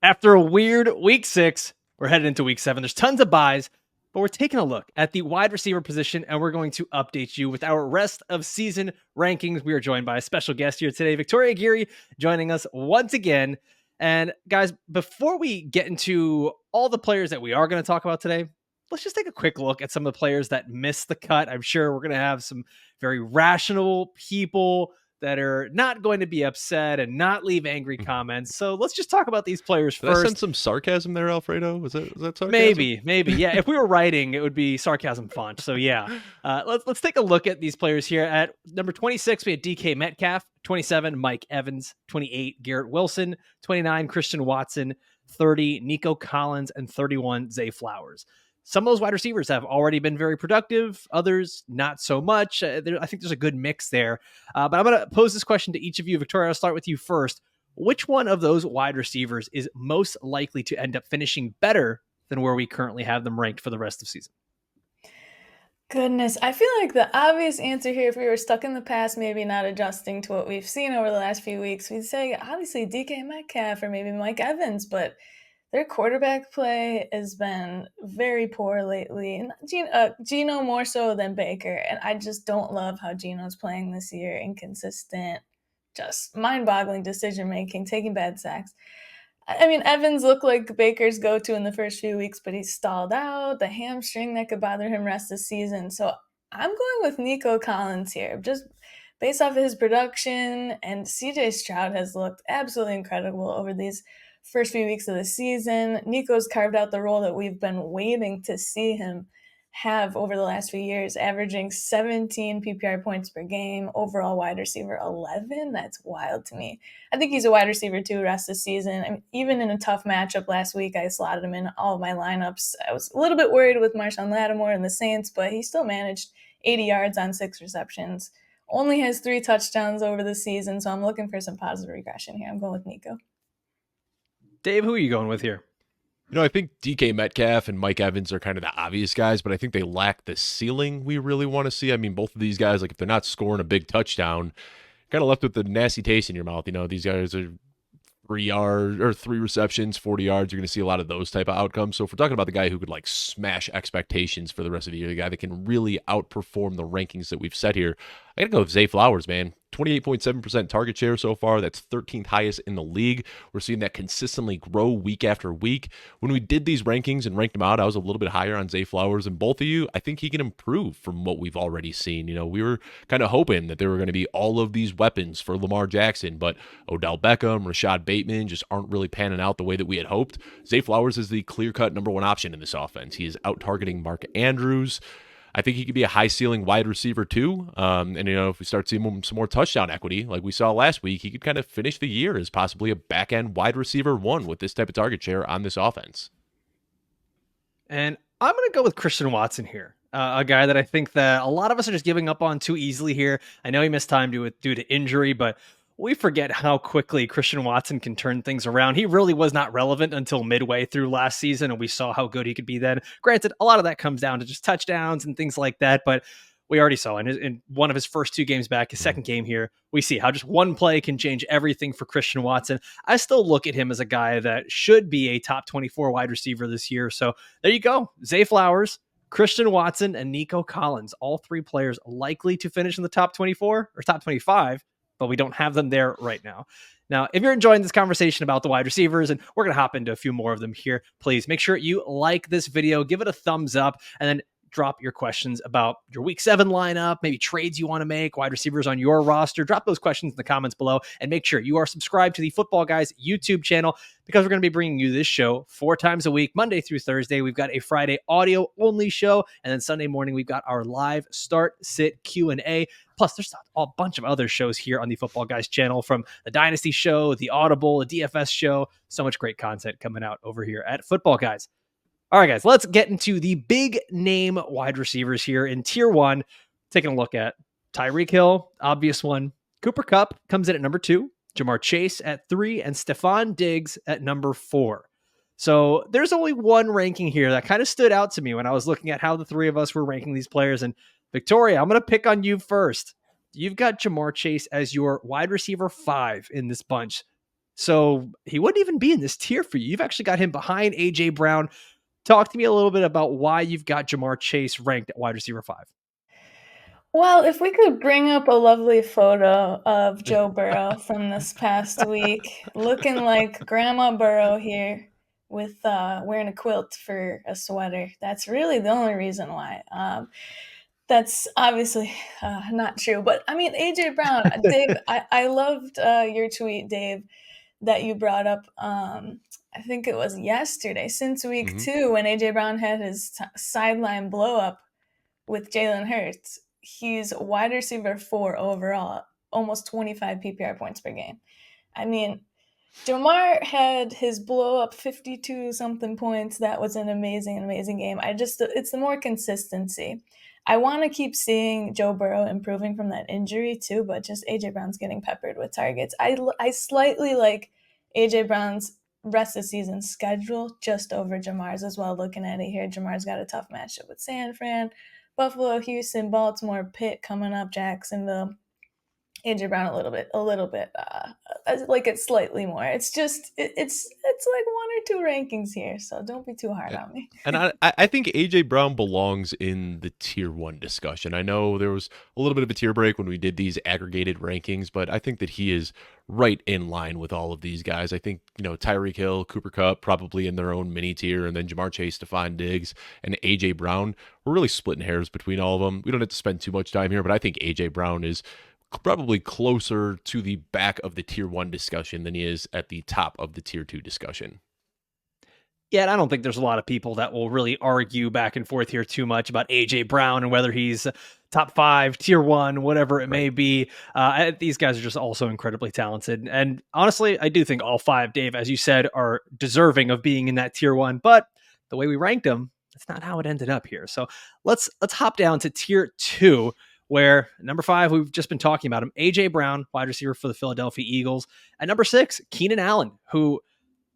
After a weird week 6, we're headed into week 7. There's tons of buys, but we're taking a look at the wide receiver position, and we're going to update you with our rest of season rankings. We are joined by a special guest here today, Victoria Geary, joining us once again. And guys, before we get into all the players that we are going to talk about today, let's just take a quick look at some of the players that missed the cut. I'm sure we're going to have some very rational people that are not going to be upset and not leave angry comments. So let's just talk about these players first. I sense some sarcasm there, Alfredo? Was that sarcasm? Maybe. Yeah. If we were writing, it would be sarcasm font. So yeah, let's take a look at these players here. At number 26, we had DK Metcalf. 27, Mike Evans. 28, Garrett Wilson. 29, Christian Watson. 30, Nico Collins. And 31, Zay Flowers. Some of those wide receivers have already been very productive. Others, not so much. I think there's a good mix there. But I'm going to pose this question to each of you. Victoria, I'll start with you first. Which one of those wide receivers is most likely to end up finishing better than where we currently have them ranked for the rest of the season? Goodness, I feel like the obvious answer here, if we were stuck in the past, maybe not adjusting to what we've seen over the last few weeks, we'd say obviously DK Metcalf or maybe Mike Evans, but their quarterback play has been very poor lately. And Geno more so than Baker. And I just don't love how Geno's playing this year. Inconsistent, just mind-boggling decision-making, taking bad sacks. I mean, Evans looked like Baker's go-to in the first few weeks, but he's stalled out. The hamstring that could bother him rest of the season. So I'm going with Nico Collins here. Just based off of his production. And CJ Stroud has looked absolutely incredible over these first few weeks of the season. Nico's carved out the role that we've been waiting to see him have over the last few years, averaging 17 PPR points per game, overall wide receiver 11. That's wild to me. I think he's a wide receiver too rest of the season. I mean, even in a tough matchup last week, I slotted him in all of my lineups. I was a little bit worried with Marshawn Lattimore and the Saints, but he still managed 80 yards on 6 receptions. Only has 3 touchdowns over the season, so I'm looking for some positive regression here. I'm going with Nico. Dave, who are you going with here? I think DK Metcalf and Mike Evans are kind of the obvious guys, but I think they lack the ceiling we really want to see. I mean, both of these guys, like if they're not scoring a big touchdown, kind of left with the nasty taste in your mouth. These guys are 3 receptions, 40 yards. You're going to see a lot of those type of outcomes. So if we're talking about the guy who could like smash expectations for the rest of the year, the guy that can really outperform the rankings that we've set here, I got to go with Zay Flowers, man. 28.7% target share so far. That's 13th highest in the league. We're seeing that consistently grow week after week. When we did these rankings and ranked them out, I was a little bit higher on Zay Flowers than both of you. I think he can improve from what we've already seen. We were kind of hoping that there were going to be all of these weapons for Lamar Jackson, but Odell Beckham, Rashad Bateman just aren't really panning out the way that we had hoped. Zay Flowers is the clear-cut number 1 option in this offense. He is out-targeting Mark Andrews. I think he could be a high-ceiling wide receiver too. If we start seeing some more touchdown equity like we saw last week, he could kind of finish the year as possibly a back-end wide receiver 1 with this type of target share on this offense. And I'm going to go with Christian Watson here, a guy that I think that a lot of us are just giving up on too easily here. I know he missed time due to injury, but we forget how quickly Christian Watson can turn things around. He really was not relevant until midway through last season, and we saw how good he could be then. Granted, a lot of that comes down to just touchdowns and things like that, but we already saw in one of his first 2 games back, his second game here, we see how just one play can change everything for Christian Watson. I still look at him as a guy that should be a top 24 wide receiver this year. So there you go. Zay Flowers, Christian Watson, and Nico Collins, all 3 players likely to finish in the top 24 or top 25, but we don't have them there right now. Now, if you're enjoying this conversation about the wide receivers, and we're going to hop into a few more of them here, please make sure you like this video, give it a thumbs up, and then drop your questions about your week 7 lineup, maybe trades you want to make, wide receivers on your roster. Drop those questions in the comments below, and make sure you are subscribed to the Football Guys YouTube channel, because we're going to be bringing you this show 4 times a week, Monday through Thursday. We've got a Friday audio only show, and then Sunday morning we've got our live start sit Q&A. Plus, there's a bunch of other shows here on the Football Guys channel, from the Dynasty show, the Audible, the DFS show. So much great content coming out over here at Football Guys. All right, guys, let's get into the big name wide receivers here in tier 1. Taking a look at Tyreek Hill, obvious one. Cooper Kupp comes in at number 2, Jamar Chase at 3, and Stefon Diggs at number 4. So there's only one ranking here that kind of stood out to me when I was looking at how the 3 of us were ranking these players. And Victoria, I'm going to pick on you first. You've got Jamar Chase as your wide receiver 5 in this bunch. So he wouldn't even be in this tier for you. You've actually got him behind AJ Brown. Talk to me a little bit about why you've got Jamar Chase ranked at wide receiver 5. Well, if we could bring up a lovely photo of Joe Burrow from this past week, looking like Grandma Burrow here with wearing a quilt for a sweater. That's really the only reason why. That's obviously not true. But I mean, AJ Brown, Dave, I loved your tweet, Dave, that you brought up. I think it was yesterday, since week 2, when AJ Brown had his sideline blow up with Jalen Hurts. He's wide receiver 4 overall, almost 25 PPR points per game. I mean, Jamar had his blow up 52 something points. That was an amazing game. It's the more consistency. I want to keep seeing Joe Burrow improving from that injury too, but just AJ Brown's getting peppered with targets. I slightly like AJ Brown's rest of season schedule just over Jamar's as well. Looking at it here, Jamar's got a tough matchup with San Fran, Buffalo, Houston, Baltimore, Pitt coming up, Jacksonville. AJ Brown a little bit, like it's slightly more. It's just it's like 1 or 2 rankings here, so don't be too hard on me. And I think AJ Brown belongs in the tier 1 discussion. I know there was a little bit of a tier break when we did these aggregated rankings, but I think that he is right in line with all of these guys. I think, Tyreek Hill, Cooper Kupp, probably in their own mini tier, and then Jamar Chase, Stefon Diggs, and AJ Brown. We're really splitting hairs between all of them. We don't have to spend too much time here, but I think AJ Brown is probably closer to the back of the tier 1 discussion than he is at the top of the tier 2 discussion. Yeah, and I don't think there's a lot of people that will really argue back and forth here too much about AJ Brown and whether he's top 5, tier 1, whatever it may be. These guys are just also incredibly talented. And honestly, I do think all 5, Dave, as you said, are deserving of being in that tier 1. But the way we ranked them, that's not how it ended up here. So let's hop down to tier 2. Where number 5, we've just been talking about him, AJ Brown, wide receiver for the Philadelphia Eagles. At number 6, Keenan Allen, who,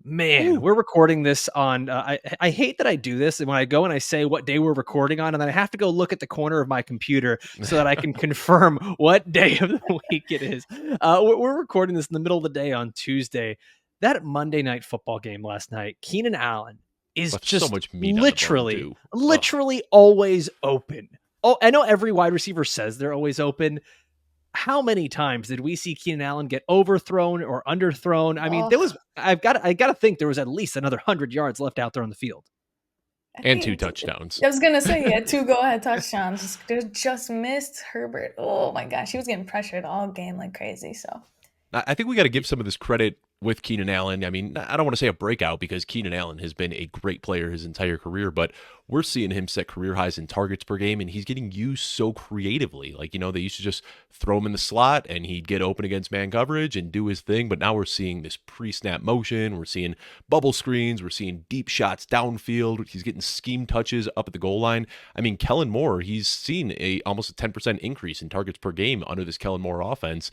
man, we're recording this on, I hate that I do this. And when I go and I say what day we're recording on, and then I have to go look at the corner of my computer so that I can confirm what day of the week it is. We're recording this in the middle of the day on Tuesday. That Monday Night Football game last night, Keenan Allen is just so much meat literally always open. Oh, I know every wide receiver says they're always open. How many times did we see Keenan Allen get overthrown or underthrown? I mean, I got to think there was at least another 100 yards left out there on the field. And 2 touchdowns. I was going to say, he had 2 go-ahead touchdowns. Just missed Herbert. Oh, my gosh. He was getting pressured all game like crazy, so. I think we got to give some of this credit with Keenan Allen. I mean, I don't want to say a breakout because Keenan Allen has been a great player his entire career, but we're seeing him set career highs in targets per game, and he's getting used so creatively. Like, they used to just throw him in the slot and he'd get open against man coverage and do his thing, but now we're seeing this pre-snap motion. We're seeing bubble screens. We're seeing deep shots downfield. He's getting scheme touches up at the goal line. I mean, Kellen Moore, he's seen almost a 10% increase in targets per game under this Kellen Moore offense.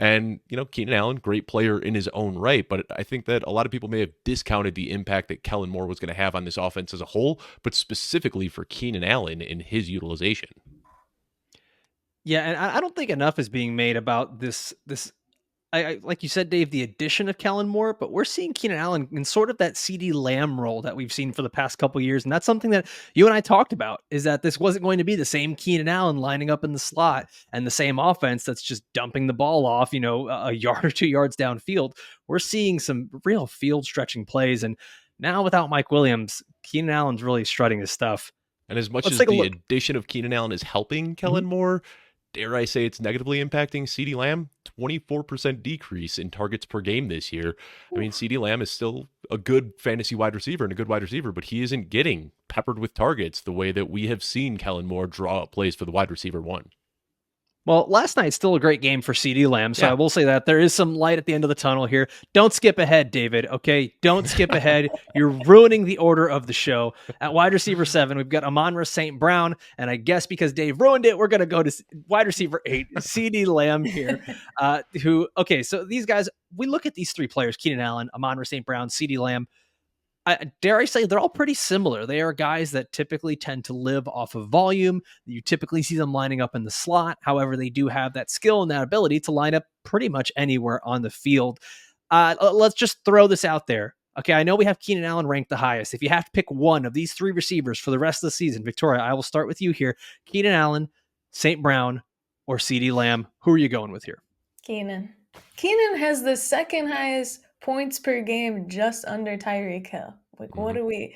And, Keenan Allen, great player in his own right, but I think that a lot of people may have discounted the impact that Kellen Moore was going to have on this offense as a whole, but specifically for Keenan Allen in his utilization. Yeah, and I don't think enough is being made about this. I like you said, Dave, the addition of Kellen Moore, but we're seeing Keenan Allen in sort of that CeeDee Lamb role that we've seen for the past couple of years. And that's something that you and I talked about, is that this wasn't going to be the same Keenan Allen lining up in the slot and the same offense that's just dumping the ball off, a yard or 2 yards downfield. We're seeing some real field stretching plays. And now without Mike Williams, Keenan Allen's really strutting his stuff. And as much as the addition of Keenan Allen is helping Kellen Moore, dare I say it's negatively impacting CeeDee Lamb? 24% decrease in targets per game this year. I mean, CeeDee Lamb is still a good fantasy wide receiver and a good wide receiver, but he isn't getting peppered with targets the way that we have seen Kellen Moore draw up plays for the wide receiver 1. Well, last night's still a great game for CeeDee Lamb, so yeah. I will say that there is some light at the end of the tunnel here. Don't skip ahead, David, okay? Don't skip ahead. You're ruining the order of the show. At wide receiver 7, we've got Amon-Ra St.Brown, and I guess because Dave ruined it, we're going to go to wide receiver 8, CeeDee Lamb here, so these guys, we look at these 3 players, Keenan Allen, Amon-Ra St.Brown, CeeDee Lamb. Dare I say they're all pretty similar. They are guys that typically tend to live off of volume. You typically see them lining up in the slot. However, they do have that skill and that ability to line up pretty much anywhere on the field. Let's just throw this out there. Okay, I know we have Keenan Allen ranked the highest. If you have to pick one of these three receivers for the rest of the season, Victoria, I will start with you here. Keenan Allen, St. Brown, or CeeDee Lamb. Who are you going with here? Keenan. Keenan has the second highest points per game, just under Tyreek Hill. Like, what do we?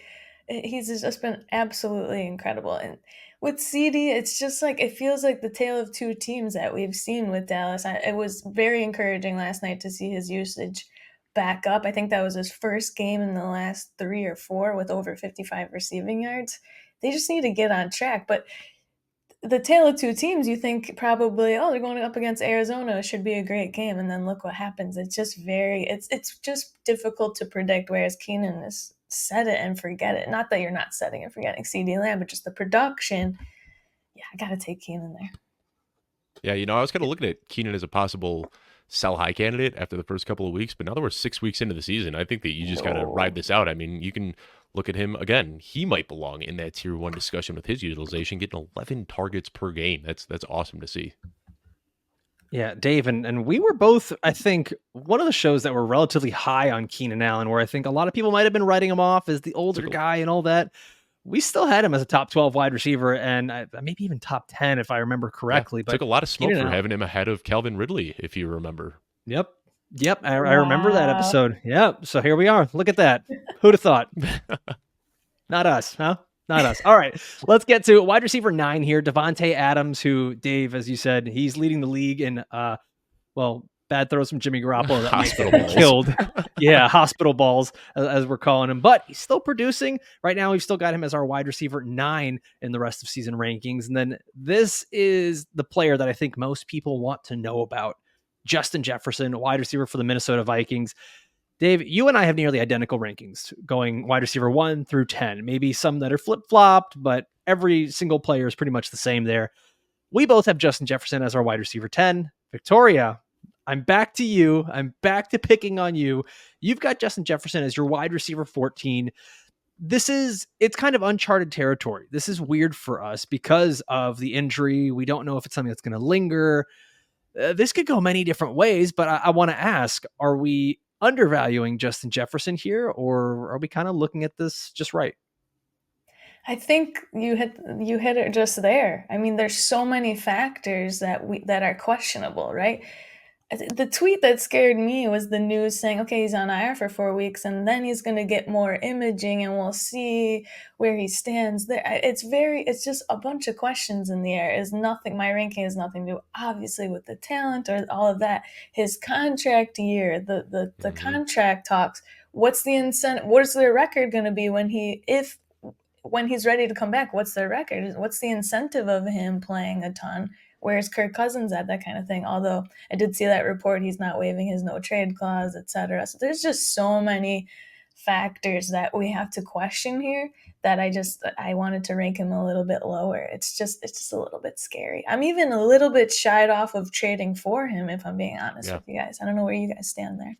He's just been absolutely incredible. And with CeeDee, it's just like it feels like the tale of two teams that we've seen with Dallas. It was very encouraging last night to see his usage back up. I think that was his first game in the last 3 or 4 with over 55 receiving yards. They just need to get on track. But the tale of two teams, you think probably, they're going up against Arizona. It should be a great game. And then look what happens. It's just it's just difficult to predict, whereas Keenan is set it and forget it. Not that you're not setting and forgetting CeeDee Lamb, but just the production. Yeah, I got to take Keenan there. Yeah, I was kind of looking at Keenan as a possible sell high candidate after the first couple of weeks, but now that we're 6 weeks into the season, I think that you just got to ride this out. I mean, you can look at him again. He might belong in that tier 1 discussion with his utilization, getting 11 targets per game. That's awesome to see. Yeah, Dave, and we were both, I think, one of the shows that were relatively high on Keenan Allen, where I think a lot of people might have been writing him off as the older guy and all that. We still had him as a top 12 wide receiver, and maybe even top 10 if I remember correctly. Yeah, but took a lot of smoke Keenan for Allen, having him ahead of Calvin Ridley, if you remember. Yep. I remember that episode. Yep. So here we are. Look at that. Who'd have thought? Not us, huh? Not us. All right. Let's get to wide receiver 9 here. Davante Adams, who, Dave, as you said, he's leading the league in, bad throws from Jimmy Garoppolo that hospital balls. Killed. Yeah, hospital balls, as we're calling him. But he's still producing. Right now, we've still got him as our wide receiver 9 in the rest of season rankings. And then this is the player that I think most people want to know about. Justin Jefferson, wide receiver for the Minnesota Vikings. Dave, you and I have nearly identical rankings going wide receiver 1 through 10. Maybe some that are flip-flopped, but every single player is pretty much the same there. We both have Justin Jefferson as our wide receiver 10. Victoria, I'm back to you. I'm back to picking on you. You've got Justin Jefferson as your wide receiver 14. It's kind of uncharted territory. This is weird for us because of the injury. We don't know if it's something that's going to linger. This could go many different ways, but I want to ask, are we undervaluing Justin Jefferson here, or are we kind of looking at this just right? I think you hit it just there. I mean, there's so many factors that are questionable, right? The tweet that scared me was the news saying, okay, he's on IR for 4 weeks, and then he's going to get more imaging, and we'll see where he stands there. It's just a bunch of questions in the air. My ranking has nothing to do, obviously, with the talent or all of that. His contract year, the contract talks. What's the incentive? What's their record going to be when he's ready to come back? What's their record? What's the incentive of him playing a ton? Where's Kirk Cousins at, that kind of thing? Although I did see that report, he's not waiving his no trade clause, etc. So there's just so many factors that we have to question here that I wanted to rank him a little bit lower. It's just a little bit scary. I'm even a little bit shied off of trading for him, if I'm being honest with you guys. I don't know where you guys stand there.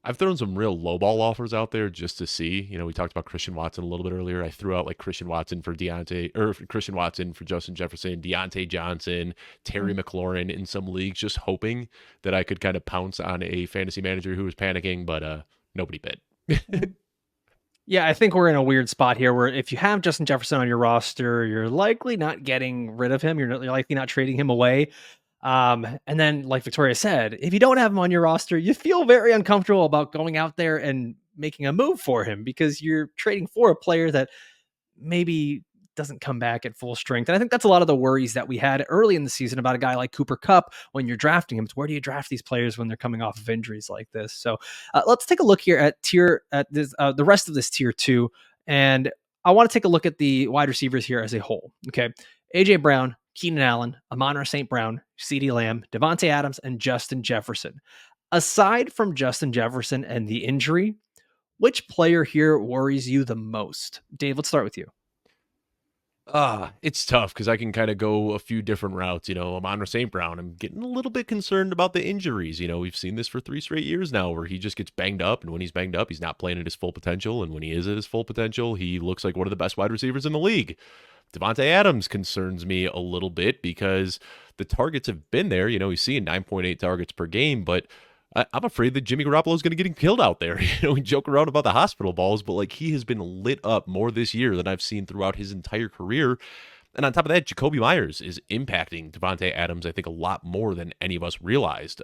I've thrown some real lowball offers out there just to see. We talked about Christian Watson a little bit earlier. I threw out like Christian Watson for Christian Watson for Justin Jefferson, Deontay Johnson, Terry McLaurin in some leagues, just hoping that I could kind of pounce on a fantasy manager who was panicking, but nobody bid. Yeah, I think we're in a weird spot here where if you have Justin Jefferson on your roster, you're likely not getting rid of him. You're likely not trading him away. And then, like Victoria said, if you don't have him on your roster, you feel very uncomfortable about going out there and making a move for him because you're trading for a player that maybe doesn't come back at full strength. And I think that's a lot of the worries that we had early in the season about a guy like Cooper Kupp when you're drafting him. It's where do you draft these players when they're coming off of injuries like this? So let's take a look here at the rest of this tier 2. And I want to take a look at the wide receivers here as a whole. Okay. AJ Brown, Keenan Allen, Amon-Ra St.Brown, CeeDee Lamb, Davante Adams, and Justin Jefferson. Aside from Justin Jefferson and the injury, which player here worries you the most? Dave, let's start with you. It's tough because I can kind of go a few different routes. Amon-Ra St.Brown, I'm getting a little bit concerned about the injuries. We've seen this for 3 straight years now where he just gets banged up, and when he's banged up, he's not playing at his full potential, and when he is at his full potential, he looks like one of the best wide receivers in the league. Davante Adams concerns me a little bit because the targets have been there. He's seeing 9.8 targets per game, but I'm afraid that Jimmy Garoppolo is going to get killed out there. We joke around about the hospital balls, but like he has been lit up more this year than I've seen throughout his entire career. And on top of that, Jakobi Meyers is impacting Davante Adams, I think, a lot more than any of us realized.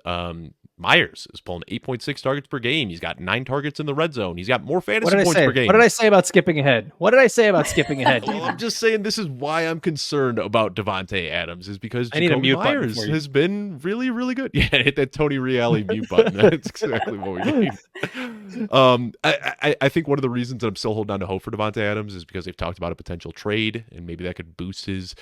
Myers is pulling 8.6 targets per game. He's got 9 targets in the red zone. He's got more fantasy points per game. What did I say about skipping ahead? Well, I'm just saying this is why I'm concerned about Davante Adams, is because Jakobi Meyers has been really, really good. Yeah, hit that Tony Reale mute button. That's exactly what we need. I think one of the reasons that I'm still holding on to hope for Davante Adams is because they've talked about a potential trade, and maybe that could boost his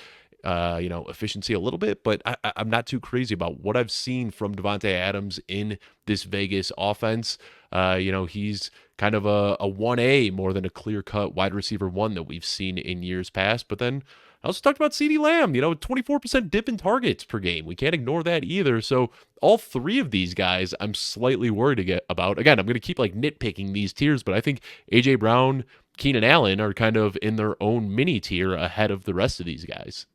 efficiency a little bit, but I'm not too crazy about what I've seen from Davante Adams in this Vegas offense. He's kind of a 1A more than a clear-cut wide receiver 1 that we've seen in years past. But then I also talked about CeeDee Lamb, 24% dip in targets per game. We can't ignore that either. So all 3 of these guys I'm slightly worried about. Again, I'm going to keep nitpicking these tiers, but I think A.J. Brown, Keenan Allen are kind of in their own mini tier ahead of the rest of these guys.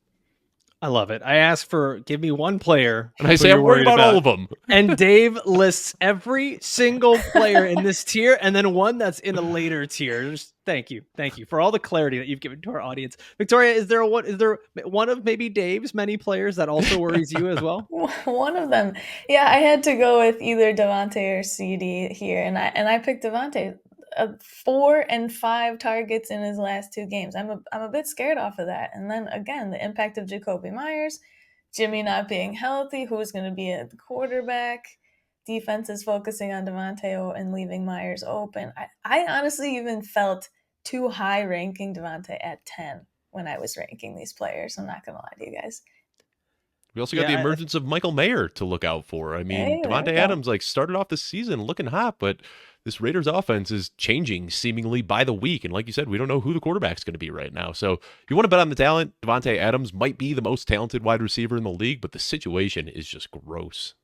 I love it. I asked for give me one player, and I say I'm worried about all of them. And Dave lists every single player in this tier, and then one that's in a later tier. Just thank you for all the clarity that you've given to our audience. Victoria, is there one of maybe Dave's many players that also worries you as well? One of them, yeah. I had to go with either Davante or CeeDee here, and I picked Davante. 4 and 5 targets in his last 2 games. I'm a bit scared off of that. And then again, the impact of Jakobi Meyers, Jimmy not being healthy, who's going to be at the quarterback, defense is focusing on Davante and leaving Meyers open. I honestly even felt too high ranking Davante at 10 when I was ranking these players. I'm not going to lie to you guys. We also got the emergence of Michael Mayer to look out for. I mean, Davante Adams started off the season looking hot, but this Raiders offense is changing seemingly by the week. And like you said, we don't know who the quarterback's going to be right now. So if you want to bet on the talent, Davante Adams might be the most talented wide receiver in the league, but the situation is just gross.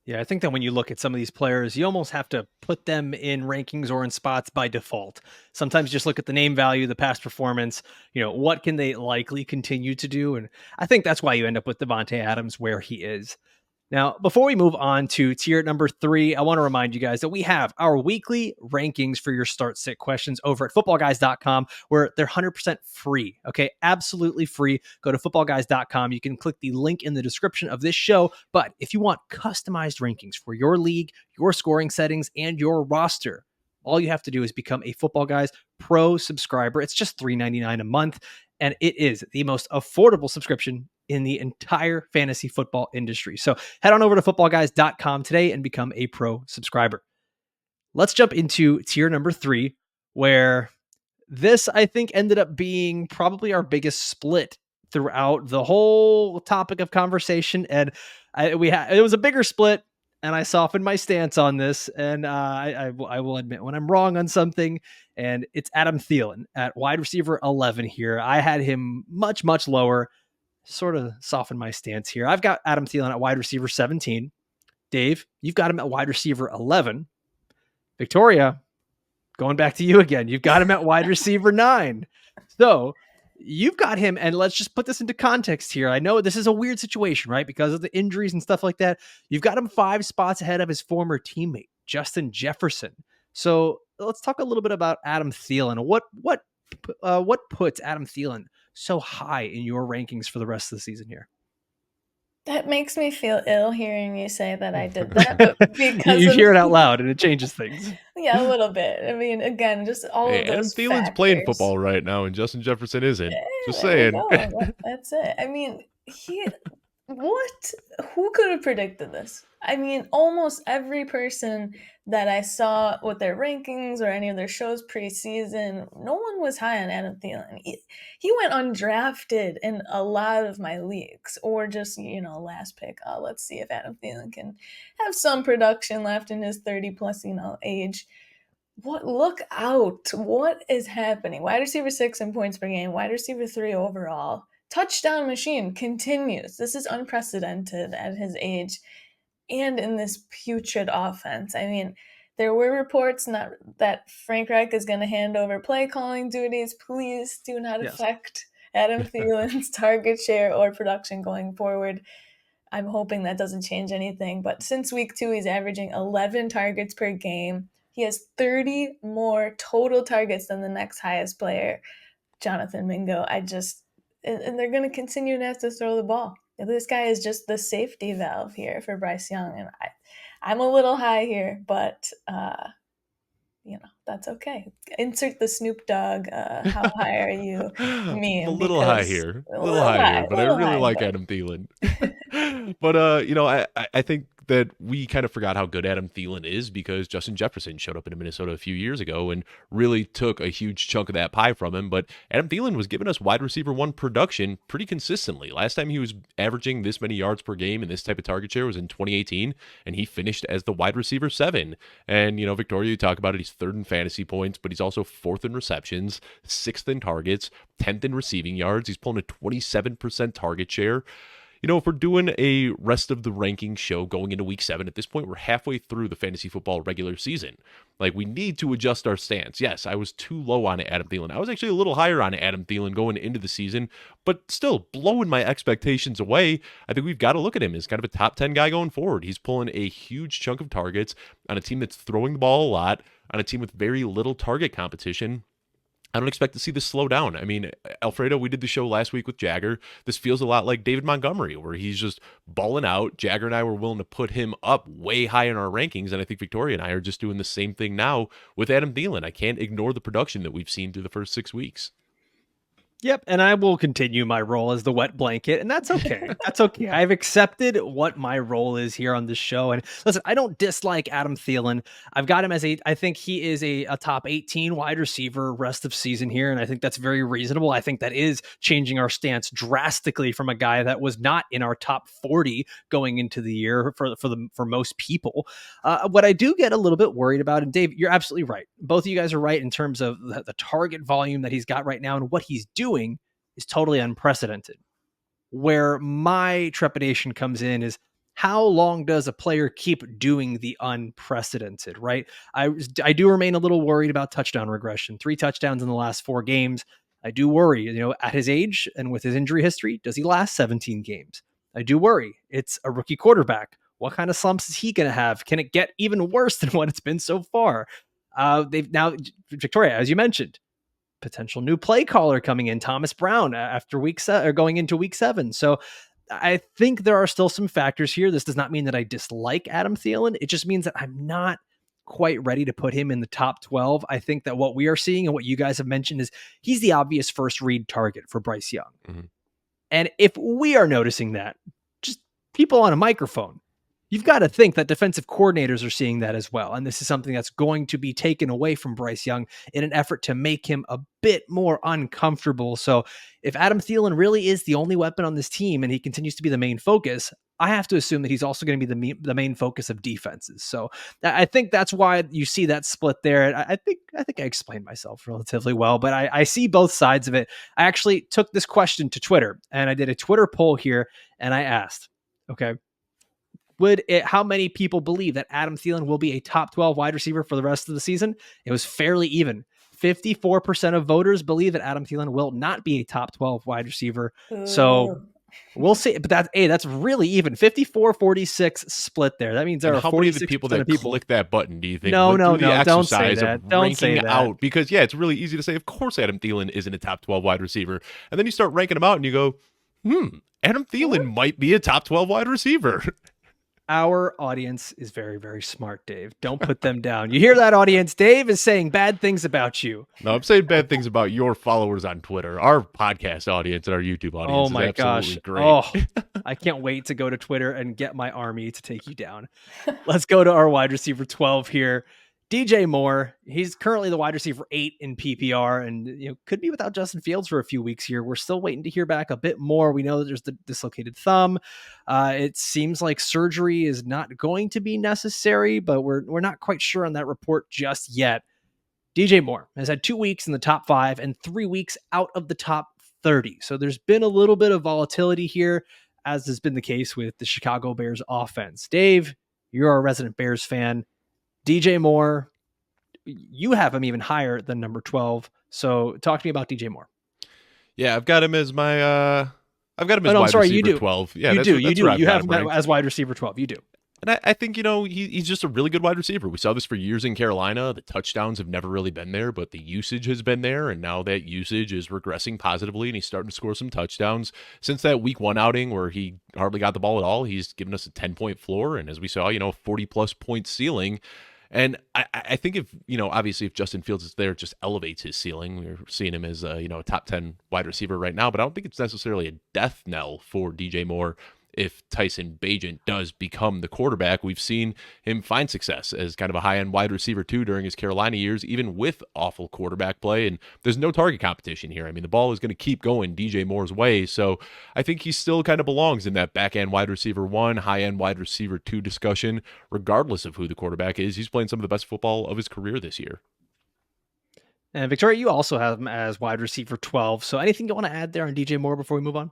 Yeah, I think that when you look at some of these players, you almost have to put them in rankings or in spots by default. Sometimes just look at the name value, the past performance, what can they likely continue to do? And I think that's why you end up with Davante Adams where he is. Now, before we move on to tier number 3, I want to remind you guys that we have our weekly rankings for your start-sit questions over at footballguys.com, where they're 100% free. Okay, absolutely free. Go to footballguys.com. You can click the link in the description of this show. But if you want customized rankings for your league, your scoring settings, and your roster, all you have to do is become a Football Guys Pro subscriber. It's just $3.99 a month, and it is the most affordable subscription in the entire fantasy football industry. So head on over to footballguys.com today and become a pro subscriber. Let's jump into tier number 3, where this, I think, ended up being probably our biggest split throughout the whole topic of conversation. And it was a bigger split, and I softened my stance on this. And I will admit when I'm wrong on something, and it's Adam Thielen at wide receiver 11 here. I had him much, much lower. Sort of soften my stance here. I've got Adam Thielen at wide receiver 17. Dave, you've got him at wide receiver 11. Victoria, going back to you again. You've got him at wide receiver 9. So you've got him, and let's just put this into context here. I know this is a weird situation, right? Because of the injuries and stuff like that. You've got him 5 spots ahead of his former teammate, Justin Jefferson. So let's talk a little bit about Adam Thielen. What puts Adam Thielen so high in your rankings for the rest of the season here? That makes me feel ill hearing you say that I did that, but because you hear it out loud and it changes things. Yeah, a little bit. I mean, again, just all of those Adam Thielen's playing football right now, and Justin Jefferson isn't. Just saying. That's it. I mean, who could have predicted this? I mean, almost every person that I saw with their rankings or any of their shows preseason, no one was high on Adam Thielen. He went undrafted in a lot of my leagues, or just, last pick. Let's see if Adam Thielen can have some production left in his 30-plus, age. Look out. What is happening? Wide receiver 6 in points per game, wide receiver 3 overall. Touchdown machine continues. This is unprecedented at his age and in this putrid offense. I mean, there were reports that Frank Reich is going to hand over play calling duties. Please do not affect Adam Thielen's target share or production going forward. I'm hoping that doesn't change anything. But since week 2, he's averaging 11 targets per game. He has 30 more total targets than the next highest player, Jonathan Mingo. And they're going to continue to have to throw the ball. This guy is just the safety valve here for Bryce Young. And I'm a little high here, but that's okay. Insert the Snoop Dogg. How high are you? I'm Meme, a little high here, but I really like Adam Thielen. But I think that we kind of forgot how good Adam Thielen is because Justin Jefferson showed up in Minnesota a few years ago and really took a huge chunk of that pie from him. But Adam Thielen was giving us wide receiver 1 production pretty consistently. Last time he was averaging this many yards per game and this type of target share was in 2018, and he finished as the wide receiver 7. And, Victoria, you talk about it, he's 3rd in fantasy points, but he's also 4th in receptions, 6th in targets, 10th in receiving yards. He's pulling a 27% target share. If we're doing a rest of the rankings show going into week 7, at this point, we're halfway through the fantasy football regular season. Like, we need to adjust our stance. Yes, I was too low on Adam Thielen. I was actually a little higher on Adam Thielen going into the season, but still blowing my expectations away. I think we've got to look at him as kind of a top 10 guy going forward. He's pulling a huge chunk of targets on a team that's throwing the ball a lot, on a team with very little target competition. I don't expect to see this slow down. I mean, Alfredo, we did the show last week with Jagger. This feels a lot like David Montgomery, where he's just balling out. Jagger and I were willing to put him up way high in our rankings, and I think Victoria and I are just doing the same thing now with Adam Thielen. I can't ignore the production that we've seen through the first 6 weeks. Yep, and I will continue my role as the wet blanket, and that's okay. That's okay. I've accepted what my role is here on this show. And listen, I don't dislike Adam Thielen. I've got him I think he is a top 18 wide receiver rest of season here, and I think that's very reasonable. I think that is changing our stance drastically from a guy that was not in our top 40 going into the year for most people. What I do get a little bit worried about, and Dave, you're absolutely right. Both of you guys are right in terms of the target volume that he's got right now and what he's doing is totally unprecedented. Where my trepidation comes in is how long does a player keep doing the unprecedented, right? I do remain a little worried about touchdown regression. 3 touchdowns in the last 4 games. I do worry, at his age and with his injury history, does he last 17 games? I do worry. It's a rookie quarterback. What kind of slumps is he going to have? Can it get even worse than what it's been so far? They've now, Victoria, as you mentioned, potential new play caller coming in, Thomas Brown, after going into week 7. So I think there are still some factors here. This does not mean that I dislike Adam Thielen. It just means that I'm not quite ready to put him in the top 12. I think that what we are seeing and what you guys have mentioned is he's the obvious first read target for Bryce Young. Mm-hmm. And if we are noticing that, just people on a microphone, you've got to think that defensive coordinators are seeing that as well. And this is something that's going to be taken away from Bryce Young in an effort to make him a bit more uncomfortable. So if Adam Thielen really is the only weapon on this team and he continues to be the main focus, I have to assume that he's also going to be the main focus of defenses. So I think that's why you see that split there. I think I explained myself relatively well, but I see both sides of it. I actually took this question to Twitter and I did a Twitter poll here and I asked, okay, how many people believe that Adam Thielen will be a top 12 wide receiver for the rest of the season? It was fairly even. 54% of voters believe that Adam Thielen will not be a top 12 wide receiver. Ooh. So we'll see. But that's really even. 54-46 split there. That means there are 46% how many of the people that click that button do you think no, don't say that. Don't say that. Out? Because, it's really easy to say, of course, Adam Thielen isn't a top 12 wide receiver. And then you start ranking them out and you go, Adam Thielen might be a top 12 wide receiver. Our audience is very, very smart, Dave. Don't put them down. You hear that, audience? Dave is saying bad things about you. No, I'm saying bad things about your followers on Twitter. Our podcast audience and our YouTube audience is absolutely great. Oh, I can't wait to go to Twitter and get my army to take you down. Let's go to our wide receiver 12 here. DJ Moore, he's currently the wide receiver 8 in PPR and could be without Justin Fields for a few weeks here. We're still waiting to hear back a bit more. We know that there's the dislocated thumb. It seems like surgery is not going to be necessary, but we're not quite sure on that report just yet. DJ Moore has had 2 weeks in the top 5 and 3 weeks out of the top 30. So there's been a little bit of volatility here, as has been the case with the Chicago Bears offense. Dave, you're a resident Bears fan. DJ Moore, you have him even higher than number 12. So talk to me about DJ Moore. Yeah, I've got him as my I've got him Oh, as no, I'm wide sorry, receiver you do. 12. Yeah, You that's do. where I've You got have him him ranked. as wide receiver 12. You do. And I think, he's just a really good wide receiver. We saw this for years in Carolina. The touchdowns have never really been there, but the usage has been there. And now that usage is regressing positively and he's starting to score some touchdowns. Since that week 1 outing where he hardly got the ball at all, he's given us a 10-point floor. And as we saw, 40 plus point ceiling. And I think if, obviously if Justin Fields is there, it just elevates his ceiling. We're seeing him as a top 10 wide receiver right now, but I don't think it's necessarily a death knell for DJ Moore if Tyson Bagent does become the quarterback. We've seen him find success as kind of a high-end wide receiver too during his Carolina years, even with awful quarterback play. And there's no target competition here. I mean, the ball is going to keep going DJ Moore's way. So I think he still kind of belongs in that back-end wide receiver 1, high-end wide receiver 2 discussion, regardless of who the quarterback is. He's playing some of the best football of his career this year. And Victoria, you also have him as wide receiver 12. So anything you want to add there on DJ Moore before we move on?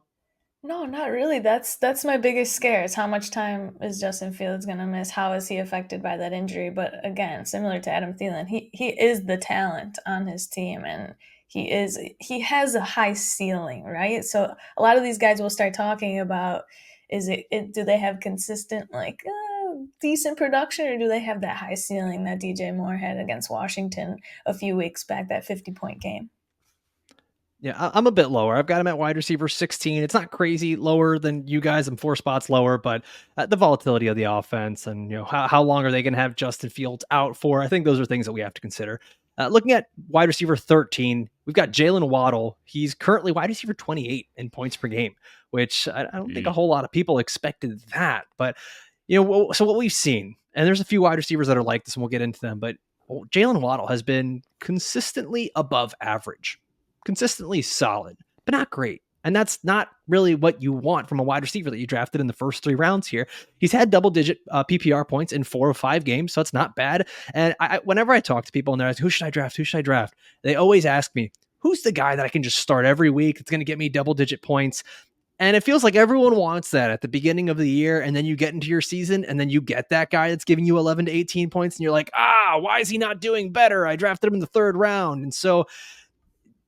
No, not really. That's my biggest scare is how much time is Justin Fields going to miss? How is he affected by that injury? But again, similar to Adam Thielen, he is the talent on his team, and he has a high ceiling, right? So a lot of these guys will start talking about do they have consistent decent production, or do they have that high ceiling that DJ Moore had against Washington a few weeks back, that 50-point game? Yeah, I'm a bit lower. I've got him at wide receiver 16. It's not crazy lower than you guys. I'm 4 spots lower, but the volatility of the offense and how long are they going to have Justin Fields out for? I think those are things that we have to consider. Looking at wide receiver 13, we've got Jaylen Waddle. He's currently wide receiver 28 in points per game, which I don't think a whole lot of people expected that. But so what we've seen, and there's a few wide receivers that are like this, and we'll get into them. But Jaylen Waddle has been consistently above average. Consistently solid, but not great. And that's not really what you want from a wide receiver that you drafted in the first 3 rounds here. He's had double-digit PPR points in 4 of 5 games, so it's not bad. And whenever I talk to people and they're like, who should I draft? Who should I draft? They always ask me, who's the guy that I can just start every week that's going to get me double-digit points? And it feels like everyone wants that at the beginning of the year, and then you get into your season, and then you get that guy that's giving you 11 to 18 points, and you're like, why is he not doing better? I drafted him in the 3rd round. And so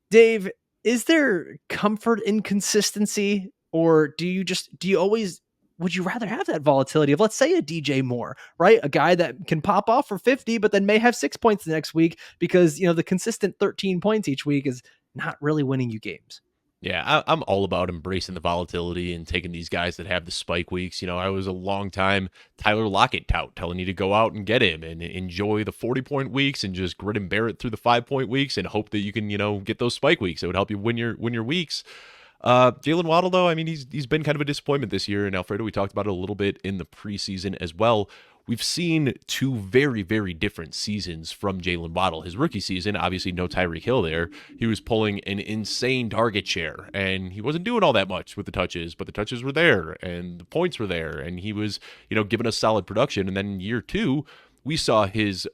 Dave, is there comfort in consistency, or would you rather have that volatility of, let's say, a DJ Moore, right? A guy that can pop off for 50, but then may have 6 points the next week because, the consistent 13 points each week is not really winning you games. Yeah, I'm all about embracing the volatility and taking these guys that have the spike weeks. I was a long time Tyler Lockett tout telling you to go out and get him and enjoy the 40-point weeks and just grit and bear it through the 5-point weeks and hope that you can, get those spike weeks. It would help you win your weeks. Jaylen Waddle, though, I mean, he's been kind of a disappointment this year. And Alfredo, we talked about it a little bit in the preseason as well. We've seen 2 very, very different seasons from Jaylen Waddle. His rookie season, obviously no Tyreek Hill there. He was pulling an insane target share, and he wasn't doing all that much with the touches, but the touches were there, and the points were there, and he was, giving us solid production. And then in year 2, we saw his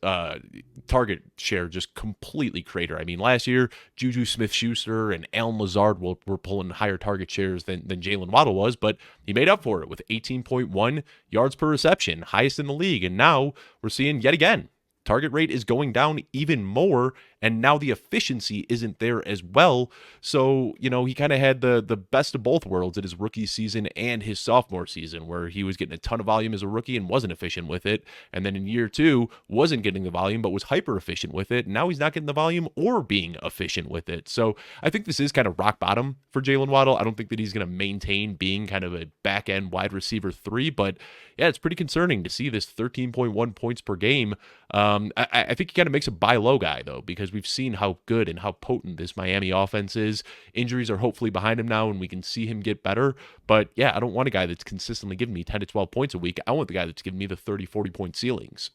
target share just completely crater. I mean, last year, Juju Smith-Schuster and Allen Lazard were pulling higher target shares than Jaylen Waddle was, but he made up for it with 18.1 yards per reception, highest in the league. And now we're seeing yet again, target rate is going down even more, and now the efficiency isn't there as well. So, he kind of had the best of both worlds in his rookie season and his sophomore season, where he was getting a ton of volume as a rookie and wasn't efficient with it. And then in year 2, wasn't getting the volume, but was hyper efficient with it. And now he's not getting the volume or being efficient with it. So I think this is kind of rock bottom for Jaylen Waddle. I don't think that he's going to maintain being kind of a back end wide receiver 3, but yeah, it's pretty concerning to see this 13.1 points per game. I think he kind of makes a buy low guy, though, because we've seen how good and how potent this Miami offense is. Injuries are hopefully behind him now, and we can see him get better. But yeah, I don't want a guy that's consistently giving me 10 to 12 points a week. I want the guy that's giving me the 30, 40-point ceilings.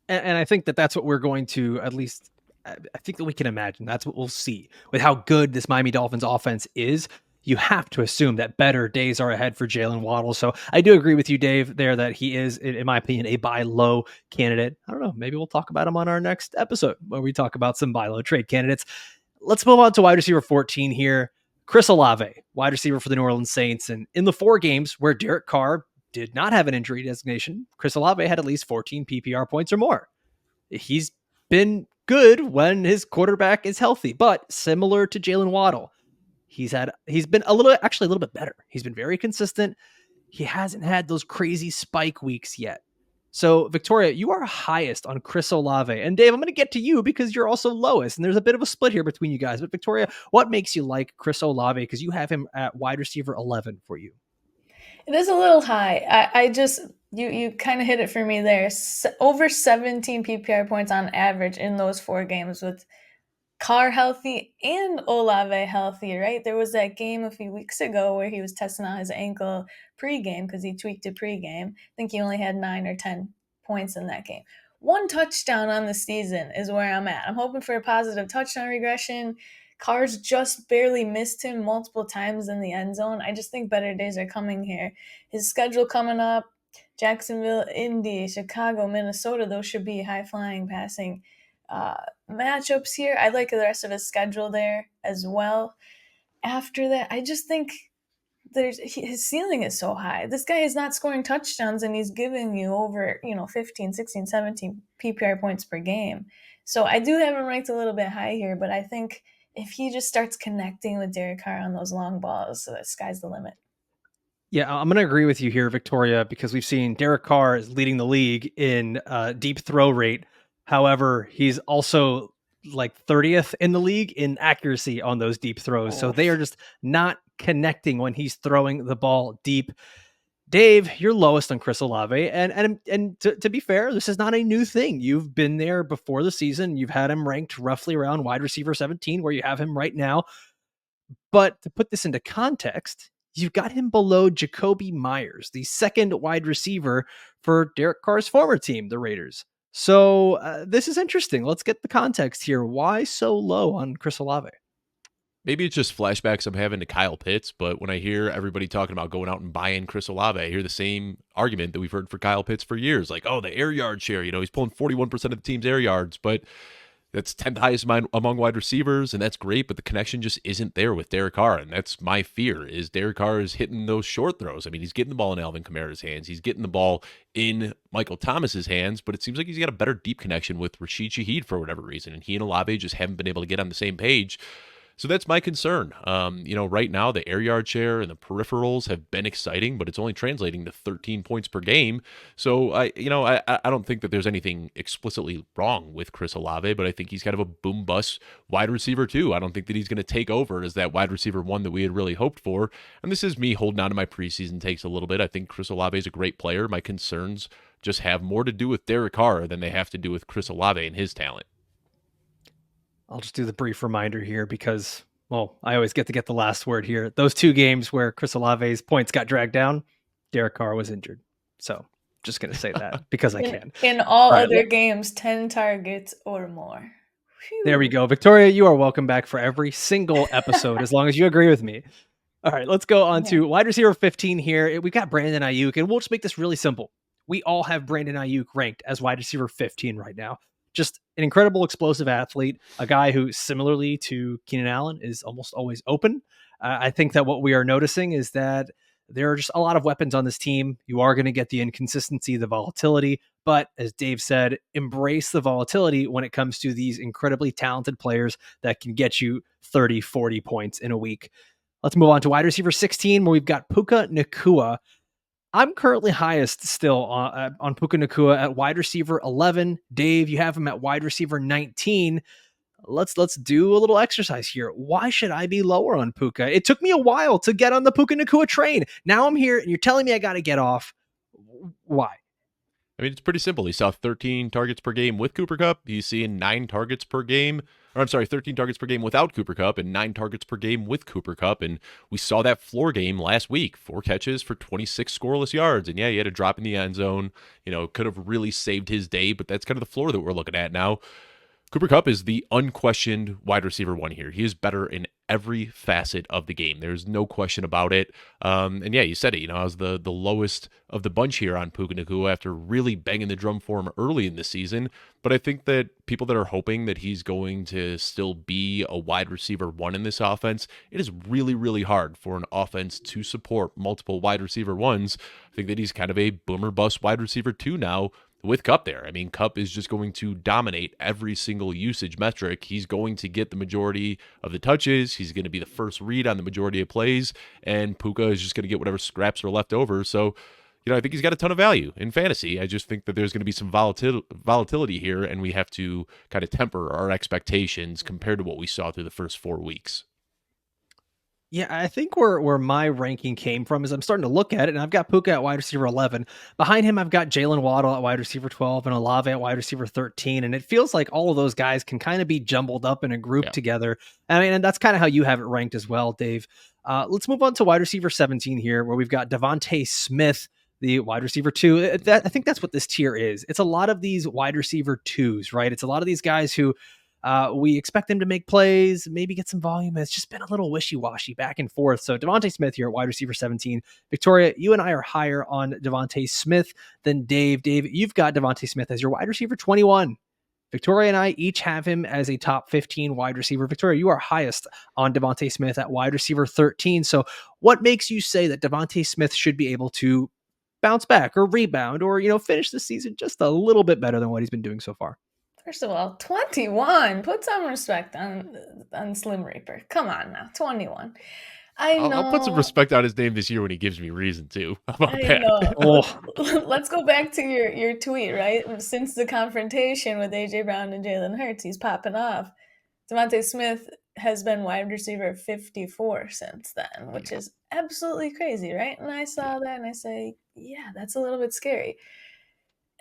And I think that that's what we're going to, at least, I think that we can imagine. That's what we'll see with how good this Miami Dolphins offense is. You have to assume that better days are ahead for Jaylen Waddle. So I do agree with you, Dave, there that he is, in my opinion, a buy low candidate. I don't know. Maybe we'll talk about him on our next episode where we talk about some buy low trade candidates. Let's move on to wide receiver 14 here. Chris Olave, wide receiver for the New Orleans Saints. And in the 4 games where Derek Carr did not have an injury designation, Chris Olave had at least 14 PPR points or more. He's been good when his quarterback is healthy, but similar to Jaylen Waddle, he's been actually a little bit better. He's been very consistent. He hasn't had those crazy spike weeks yet. So, Victoria, you are highest on Chris Olave. And Dave, I'm going to get to you because you're also lowest. And there's a bit of a split here between you guys. But Victoria, what makes you like Chris Olave? Because you have him at wide receiver 11 for you. It is a little high. I just, you kind of hit it for me there. Over 17 PPR points on average in those 4 games with Carr healthy and Olave healthy, right? There was that game a few weeks ago where he was testing out his ankle pregame because he tweaked it pregame. I think he only had 9 or 10 points in that game. 1 touchdown on the season is where I'm at. I'm hoping for a positive touchdown regression. Carr's just barely missed him multiple times in the end zone. I just think better days are coming here. His schedule coming up, Jacksonville, Indy, Chicago, Minnesota, those should be high-flying passing matchups here. I like the rest of his schedule there as well. After that, I just think his ceiling is so high. This guy is not scoring touchdowns and he's giving you over 15, 16, 17 PPR points per game. So I do have him ranked a little bit high here, but I think if he just starts connecting with Derek Carr on those long balls, the sky's the limit. Yeah, I'm going to agree with you here, Victoria, because we've seen Derek Carr is leading the league in deep throw rate. However, he's also like 30th in the league in accuracy on those deep throws. So they are just not connecting when he's throwing the ball deep. Dave, you're lowest on Chris Olave. And to be fair, this is not a new thing. You've been there before the season. You've had him ranked roughly around wide receiver 17, where you have him right now. But to put this into context, you've got him below Jakobi Meyers, the second wide receiver for Derek Carr's former team, the Raiders. So this is interesting. Let's get the context here. Why so low on Chris Olave? Maybe it's just flashbacks I'm having to Kyle Pitts, but when I hear everybody talking about going out and buying Chris Olave, I hear the same argument that we've heard for Kyle Pitts for years. Like, oh, the air yard share, he's pulling 41% of the team's air yards, but that's 10th highest among wide receivers, and that's great, but the connection just isn't there with Derek Carr, and that's my fear, is Derek Carr is hitting those short throws. I mean, he's getting the ball in Alvin Kamara's hands. He's getting the ball in Michael Thomas's hands, but it seems like he's got a better deep connection with Rashid Shaheed for whatever reason, and he and Olave just haven't been able to get on the same page. So that's my concern. Right now the air yard share and the peripherals have been exciting, but it's only translating to 13 points per game. So I don't think that there's anything explicitly wrong with Chris Olave, but I think he's kind of a boom bust wide receiver too. I don't think that he's going to take over as that wide receiver 1 that we had really hoped for. And this is me holding on to my preseason takes a little bit. I think Chris Olave is a great player. My concerns just have more to do with Derek Carr than they have to do with Chris Olave and his talent. I'll just do the brief reminder here because, well, I always get the last word here. Those 2 games where Chris Olave's points got dragged down, Derek Carr was injured. So just going to say that because I can. In all other games, 10 targets or more. Whew. There we go. Victoria, you are welcome back for every single episode as long as you agree with me. All right, let's go on to wide receiver 15 here. We've got Brandon Aiyuk, and we'll just make this really simple. We all have Brandon Aiyuk ranked as wide receiver 15 right now. Just an incredible explosive athlete, a guy who, similarly to Keenan Allen, is almost always open. I think that what we are noticing is that there are just a lot of weapons on this team. You are going to get the inconsistency, the volatility, but as Dave said, embrace the volatility when it comes to these incredibly talented players that can get you 30, 40 points in a week. Let's move on to wide receiver 16, where we've got Puka Nacua. I'm currently highest still on Puka Nacua at wide receiver 11. Dave, you have him at wide receiver 19. Let's do a little exercise here. Why should I be lower on Puka? It took me a while to get on the Puka Nacua train. Now I'm here, and you're telling me I got to get off. Why? I mean, it's pretty simple. He saw 13 targets per game with Cooper Kupp. He's seeing 9 targets per game. 13 targets per game without Cooper Kupp and 9 targets per game with Cooper Kupp. And we saw that floor game last week, 4 catches for 26 scoreless yards. And yeah, he had a drop in the end zone, could have really saved his day, but that's kind of the floor that we're looking at now. Cooper Kupp is the unquestioned wide receiver 1 here. He is better in every facet of the game. There's no question about it. And yeah, you said it. I was the lowest of the bunch here on Puka Nacua after really banging the drum for him early in the season. But I think that people that are hoping that he's going to still be a wide receiver 1 in this offense, it is really, really hard for an offense to support multiple wide receiver 1s. I think that he's kind of a boomer bust wide receiver 2 now. with Kupp there. I mean, Kupp is just going to dominate every single usage metric. He's going to get the majority of the touches. He's going to be the first read on the majority of plays, and Puka is just going to get whatever scraps are left over. So, I think he's got a ton of value in fantasy. I just think that there's going to be some volatility here, and we have to kind of temper our expectations compared to what we saw through the first 4 weeks. Yeah, I think where my ranking came from is I'm starting to look at it, and I've got Puka at wide receiver 11. Behind him, I've got Jaylen Waddle at wide receiver 12 and Olave at wide receiver 13. And it feels like all of those guys can kind of be jumbled up in a group together. I mean, and that's kind of how you have it ranked as well, Dave. Let's move on to wide receiver 17 here, where we've got DeVonta Smith, the wide receiver 2. I think that's what this tier is. It's a lot of these wide receiver 2s, right? It's a lot of these guys who we expect them to make plays, maybe get some volume. It's just been a little wishy-washy back and forth. So DeVonta Smith here at wide receiver 17. Victoria, you and I are higher on DeVonta Smith than Dave. Dave, you've got DeVonta Smith as your wide receiver 21. Victoria and I each have him as a top 15 wide receiver. Victoria, you are highest on DeVonta Smith at wide receiver 13. So what makes you say that DeVonta Smith should be able to bounce back or rebound or, finish the season just a little bit better than what he's been doing so far? First of all, 21. Put some respect on Slim Reaper. Come on now, 21. I'll put some respect on his name this year when he gives me reason to. How about that? Oh. Let's go back to your tweet, right? Since the confrontation with AJ Brown and Jalen Hurts, he's popping off. DeVonta Smith has been wide receiver 54 since then, which is absolutely crazy, right? And I saw that and I say, yeah, that's a little bit scary.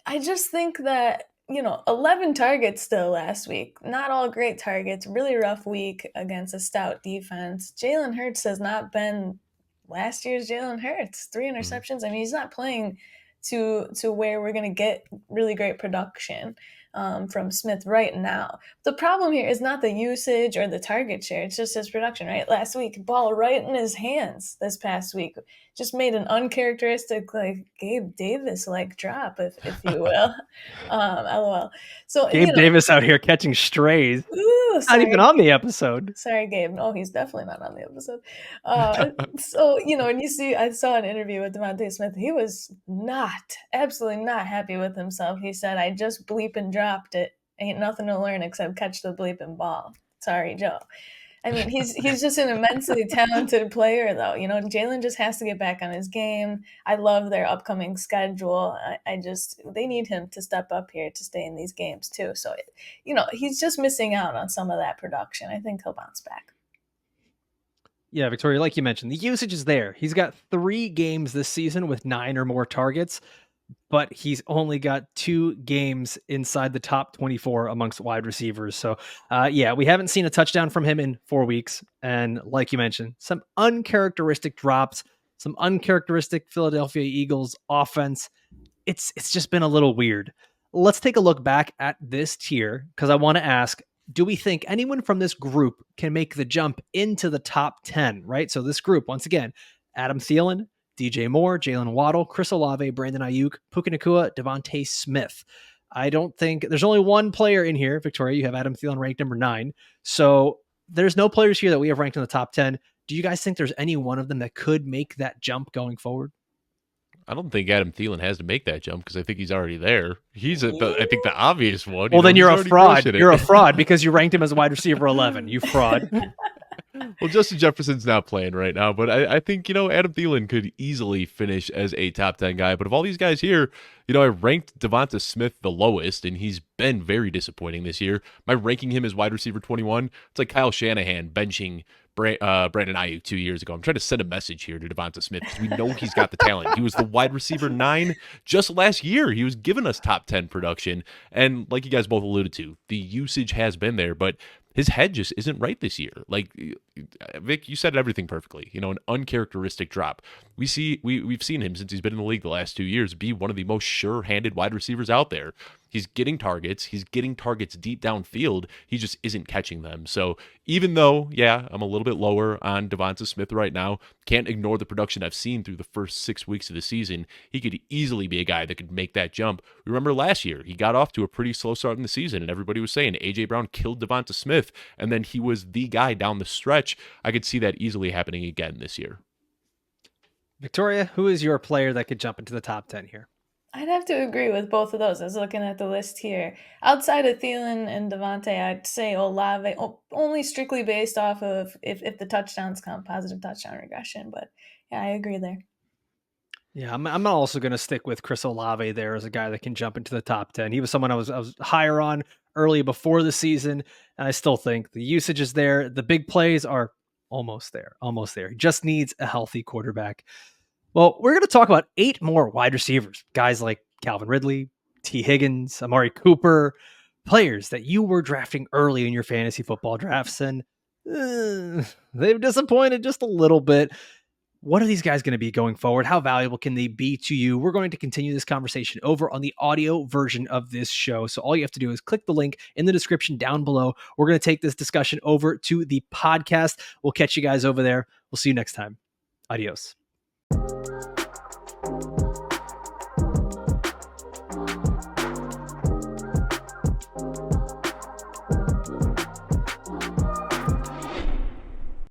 I just think that 11 targets still last week. Not all great targets. Really rough week against a stout defense. Jalen Hurts has not been last year's Jalen Hurts. 3 interceptions. I mean, he's not playing to where we're going to get really great production from Smith right now. The problem here is not the usage or the target share. It's just his production, right? Last week, ball right in his hands this past week. Just made an uncharacteristic, Gabe Davis-like drop, if you will. LOL. So Gabe Davis out here catching strays. Ooh, not even on the episode. Sorry, Gabe. No, he's definitely not on the episode. So, and I saw an interview with DeVonta Smith. He was absolutely not happy with himself. He said, I just bleep and dropped it. Ain't nothing to learn except catch the bleeping ball. Sorry, Joe. I mean, he's just an immensely talented player, though. Jalen just has to get back on his game. I love their upcoming schedule. They need him to step up here to stay in these games, too. So, he's just missing out on some of that production. I think he'll bounce back. Yeah, Victoria, like you mentioned, the usage is there. He's got 3 games this season with 9 or more targets, but he's only got 2 games inside the top 24 amongst wide receivers. So, we haven't seen a touchdown from him in 4 weeks. And like you mentioned, some uncharacteristic drops, some uncharacteristic Philadelphia Eagles offense. It's just been a little weird. Let's take a look back at this tier because I want to ask, do we think anyone from this group can make the jump into the top 10, right? So this group, once again, Adam Thielen, DJ Moore, Jaylen Waddle, Chris Olave, Brandon Aiyuk, Puka Nacua, DeVonta Smith. I don't think there's only one player in here. Victoria, you have Adam Thielen ranked number 9. So there's no players here that we have ranked in the top 10. Do you guys think there's any one of them that could make that jump going forward? I don't think Adam Thielen has to make that jump because I think he's already there. He's, I think, the obvious one. Well, then you're a fraud. You're a fraud because you ranked him as wide receiver 11. You fraud. Well, Justin Jefferson's not playing right now, but I think, Adam Thielen could easily finish as a top 10 guy. But of all these guys here, I ranked DeVonta Smith the lowest, and he's been very disappointing this year. My ranking him as wide receiver 21, it's like Kyle Shanahan benching Brandon Aiyuk 2 years ago. I'm trying to send a message here to DeVonta Smith because we know he's got the talent. He was the wide receiver 9 just last year. He was giving us top 10 production. And like you guys both alluded to, the usage has been there, but his head just isn't right this year. Like, Vic, you said everything perfectly. An uncharacteristic drop. We've seen him since he's been in the league the last 2 years be one of the most sure-handed wide receivers out there. He's getting targets. He's getting targets deep downfield. He just isn't catching them. So even though, I'm a little bit lower on DeVonta Smith right now, can't ignore the production I've seen through the first 6 weeks of the season. He could easily be a guy that could make that jump. Remember last year, he got off to a pretty slow start in the season, and everybody was saying A.J. Brown killed DeVonta Smith, and then he was the guy down the stretch. I could see that easily happening again this year. Victoria, who is your player that could jump into the top 10 here? I'd have to agree with both of those. I was looking at the list here. Outside of Thielen and Davante, I'd say Olave, only strictly based off of if the touchdowns come, positive touchdown regression. But yeah, I agree there. Yeah, I'm also going to stick with Chris Olave there as a guy that can jump into the top 10. He was someone I was higher on early before the season, and I still think the usage is there. The big plays are almost there, almost there. He just needs a healthy quarterback. Well, we're going to talk about 8 more wide receivers, guys like Calvin Ridley, T. Higgins, Amari Cooper, players that you were drafting early in your fantasy football drafts, and they've disappointed just a little bit. What are these guys going to be going forward? How valuable can they be to you? We're going to continue this conversation over on the audio version of this show. So all you have to do is click the link in the description down below. We're going to take this discussion over to the podcast. We'll catch you guys over there. We'll see you next time. Adios.